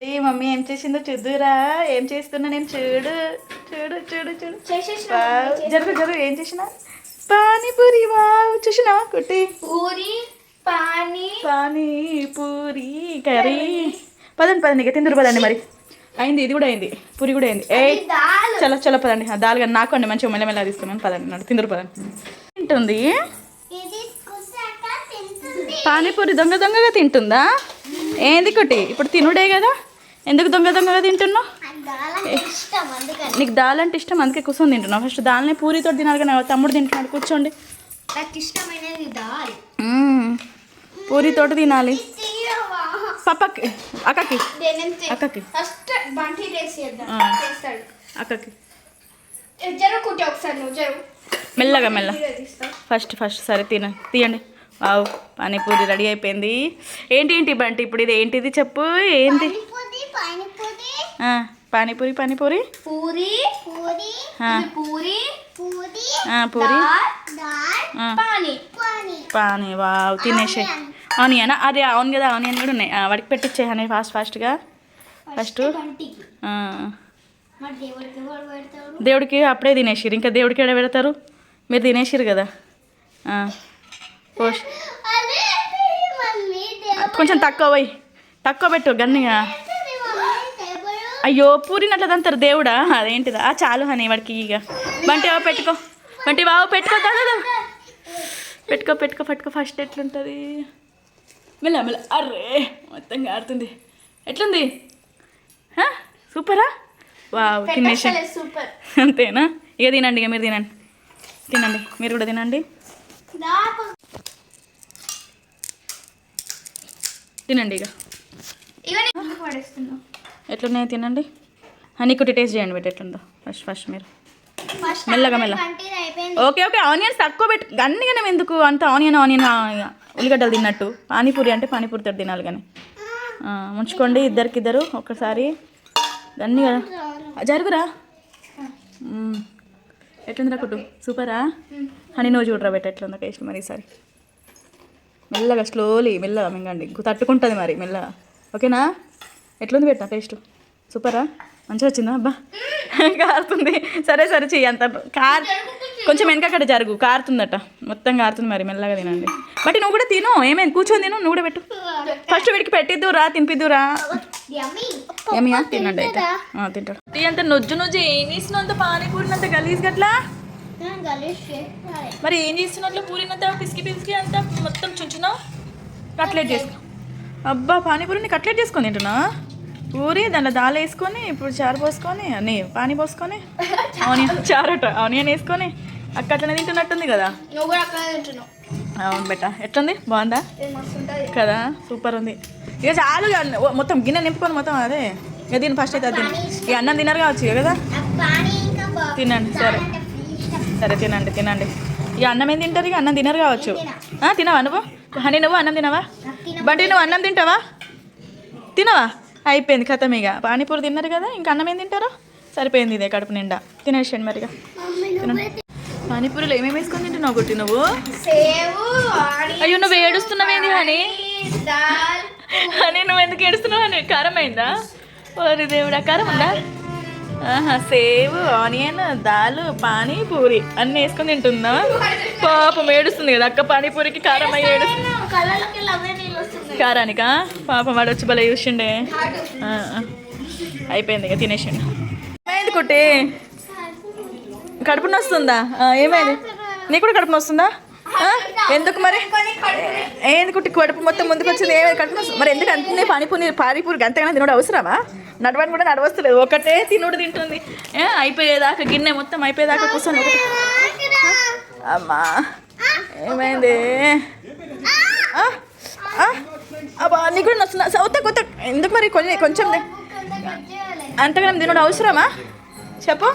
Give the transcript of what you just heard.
ఏ mummy ఏం చేసిందో చూద్దురా. ఏం చేస్తున్నా నేను, చూడు చూడు చూడు చూడు. జరుగు జరుగు. ఏం చేసిన? పానీపూరి. వావ్, చూసినావా కుట్టి? పూరి పానీపూరి కర్రీ. పదండి పదండి, ఇక తిందురు పదండి. మరి అయింది, ఇది కూడా అయింది, పూరి కూడా అయింది. ఏ చలో చలో పదండి. దాల్ కానీ నాకు అండి మంచిగా మెల్లమెల్ల తీసుకున్నాను. పదండి నన్ను తిందురు పదండి. తింటుంది పానీపూరి, దొంగ దొంగగా తింటుందా? ఏంది కుట్టి? ఇప్పుడు తినుడే కదా, ఎందుకు దొంగ దొంగగా తింటున్నావు? నీకు దాల్ అంటే ఇష్టం, అందుకే కూర్చొని తింటున్నావు. ఫస్ట్ దాల్ని పూరితో తినాలి కానీ తమ్ముడు తింటున్నాడు. కూర్చోండి. పూరితోటి తినాలి. పప్పకి అక్కకి అక్కకి అక్కకి మెల్లగా మెల్ల. ఫస్ట్ సరే తీయండి. వావ్, పానీపూరి రెడీ అయిపోయింది. ఏంటి ఏంటి బంటి ఇప్పుడు ఇది ఏంటిది చెప్పు? ఏంటి? పానీపూరి పానీపూరి పూరి పానీ. వావ్, తినేసే. ఆనియన్ అది అవును కదా, ఆనియన్ కూడా ఉన్నాయి. వాడికి పెట్టించేయని ఫాస్ట్గా. ఫస్ట్ దేవుడికి అప్పుడే తినేసిరు, ఇంకా దేవుడికి ఎక్కడ పెడతారు? మీరు తినేసిరు కదా. కొంచెం తక్కువ పెట్టు గన్నిగా. అయ్యో, పూరిని అట్లా తంతారు దేవుడా? అదేంటిదా? చాలు హనీ వాడికి. ఇక బంటి బాబు పెట్టుకో, బంటి బాబు పెట్టుకో పెట్టుకో. ఫస్ట్ ఎట్లుంటుంది? మెల్ల మెల్ల. అర్రే మొత్తం ఆడుతుంది. ఎట్లుంది? సూపరా? వావ్, తినేసి. అంతేనా? ఇక తినండి, ఇక మీరు తినండి, మీరు కూడా తినండి. ఇక ఎట్లున్నాయో తినండి. హనీ కుట్టి టేస్ట్ చేయండి పెట్టి ఎట్లుందో. ఫస్ట్ మీరు మెల్లగా మెల్ల. ఓకే ఆనియన్స్ తక్కువ పెట్టు. గన్నిగానే ఎందుకు అంత ఆనియన్ ఉల్లిగడ్డలు తిన్నట్టు. పానీపూరి అంటే పానీపూరితో తినాలి కానీ. ముంచుకోండి ఇద్దరు ఒక్కసారి. గన్నిగా జరుగురా. ఎట్లుందిరా కుట్టు? సూపరా? హనీ నువ్వు చూడరా బెట్ట ఎట్లుందో టేస్ట్ మరి ఈసారి. మెల్లగా మెల్లగా మింగండి, తట్టుకుంటుంది మరి మెల్లగా. ఓకేనా? ఎట్లుంది పెట్టా టేస్ట్? సూపరా? మంచిగా వచ్చిందా? అబ్బా కారుతుంది. సరే చెయ్యి. అంత కొంచెం వెనకక్కడ జరుగు, కారుతుందట, మొత్తం కారుతుంది. మరి మెల్లగా తినండి. బట్ నువ్వు కూడా తిను, ఏమైంది? కూర్చొని తిను, నువ్వు కూడా పెట్టు. ఫస్ట్ వీడికి పెట్టిద్దురా, తినిపిద్దురా. ఏమియా? తినండి అయితే. తింటాడు. అంత నొజ్జు ఏం చేస్తున్నావు? అంత పానీపూరినంత గలీజ్ గట్లా. మరి ఏం చేస్తున్నట్లు? పూరినంత పిసికి అంతా మొత్తం చుంచున్నావు. కట్లెట్ చేసుకో. అబ్బా, పానీపూరిని కట్లెట్ చేసుకొని తింటున్నా. పూరి దాంట్లో దాల్ వేసుకొని, ఇప్పుడు చారు పోసుకొని, అన్నీ పానీ పోసుకొని, ఆనియన్ వేసుకొని అట్లనే తింటున్నట్టుంది కదా. అవును బెట్ట. ఎట్లుంది? బాగుందా కదా? సూపర్ ఉంది. ఇక చాలు, మొత్తం గిన్నె నింపుకొని మొత్తం. అదే ఇక దీన్ని ఫస్ట్ అయితే అది ఇక అన్నం తినరు కావచ్చు కదా. తినండి. సరే తినండి. ఇక అన్నం ఏం తింటారు? ఇక అన్నం తినరు కావచ్చు. తినవా నువ్వు? హనీ నువ్వు అన్నం తినవా? బట్ నువ్వు అన్నం తినవా? అయిపోయింది కథం. ఇక పానీపూరి తిన్నారు కదా, ఇంకా అన్నం ఏం తింటారో? సరిపోయింది, ఇదే కడుపు నిండా. తినేసాను మరిగా. పానీపూరిలో ఏమేమి వేసుకొని తింటున్నావు గుట్టి నువ్వు? అయ్యో, నువ్వు ఏడుస్తున్నావేంది హనీ? నువ్వు ఎందుకు ఏడుస్తున్నావు హనీ? కారం అయిందా? ఓరి దేవుడా, కారం ఉందా? సేవ్, ఆనియన్, దాల్, పానీపూరి అన్నీ వేసుకొని తింటుందా? పాపం ఏడుస్తుంది కదా అక్క. పానీపూరికి కారం అయ్యి ఏడుస్తుంది. కారానికా? పాపం వాడు వచ్చి భలే చూసిండే. అయిపోయింది, ఇక తినేసిండు. ఏమైంది కుట్టి? కడుపు నొస్తుందా? ఏమైంది? నీకు కూడా కడుపు నొస్తుందా? ఎందుకు మరి? ఏంది కుట్టి కడుపు మొత్తం ముందుకు వచ్చింది? ఏమైంది? కడుపు నొస్తుంది మరి ఎందుకు అంటుంది? పానీపూరికి అంతగానే తినడం అవసరమా? నడవని కూడా నడవస్తలేదు, ఒకటే తింటుంది. అయిపోయేదాకా గిన్నె మొత్తం అయిపోయేదాకా కూర్చొని ఒకటి. అమ్మా ఏమైంది? అబ్బా, నీకు కూడా నొస్తుందా? కొత్త ఎందుకు మరి? కొంచెం అంతగానే తినడం అవసరమా చెప్పు.